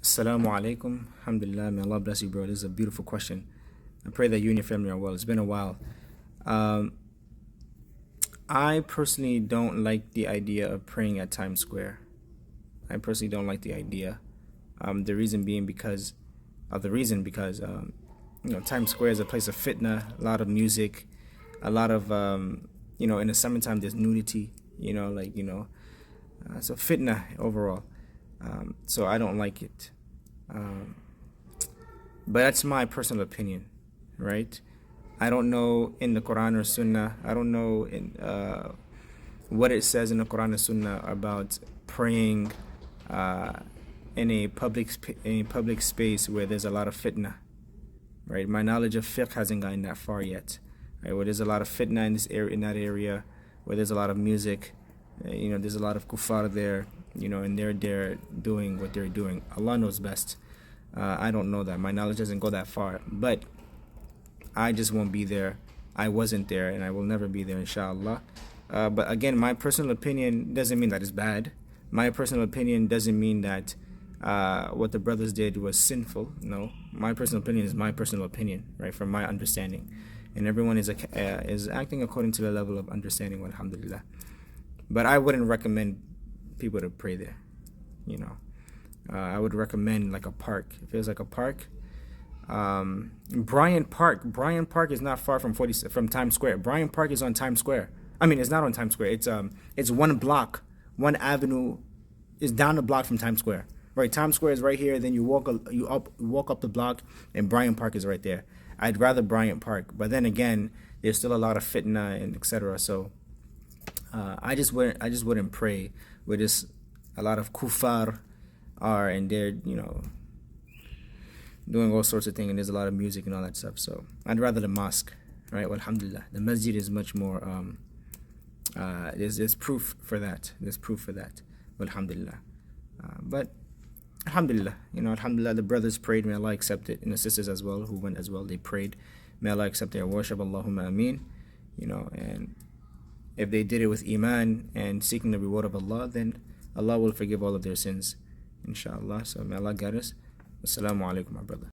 Assalamu alaikum. Alhamdulillah. May Allah bless you, bro. This is a beautiful question. I pray that you and your family are well. It's been a while. Um, I personally don't like the idea of praying at Times Square. I personally don't like the idea. The reason being because Times Square is a place of fitna, a lot of music, a lot of in the summertime there's nudity. So fitna overall. So I don't like it. Um, but that's my personal opinion, right? I don't know in the Quran or Sunnah. I don't know in what it says in the Quran or Sunnah about praying uh, in a public space where there's a lot of fitna, right? My knowledge of fiqh hasn't gotten that far yet, right? Where there's a lot of fitna in that area, where there's a lot of music, there's a lot of kuffar there, and they're doing what they're doing. Allah knows best. I don't know that. My knowledge doesn't go that far, but I just won't be there. I wasn't there, and I will never be there, inshallah. But again, my personal opinion doesn't mean that it's bad. My personal opinion doesn't mean that what the brothers did was sinful. No, my personal opinion is my personal opinion, right? From my understanding, and everyone is acting according to the level of understanding. Alhamdulillah. But I wouldn't recommend people to pray there. I would recommend like a park. If it was like a park, Bryant Park is not far from from Times Square. Bryant Park is on Times Square. I mean, it's not on Times Square. It's one block, one avenue is down the block from Times Square. Right, Times Square is right here. Then you walk up the block, and Bryant Park is right there. I'd rather Bryant Park, but then again, there's still a lot of fitna and etc. So I just wouldn't pray where there's a lot of kuffar are and they're doing all sorts of things, and there's a lot of music and all that stuff. So I'd rather the mosque, right? Well, alhamdulillah, the masjid is much more. There's proof for that. There's proof for that. Well, alhamdulillah, but alhamdulillah, alhamdulillah, the brothers prayed. May Allah accept it, and the sisters as well who went as well. They prayed. May Allah accept their worship. Allahumma ameen. And if they did it with iman and seeking the reward of Allah, then Allah will forgive all of their sins, inshallah. So may Allah guide us. Assalamu alaikum, my brother.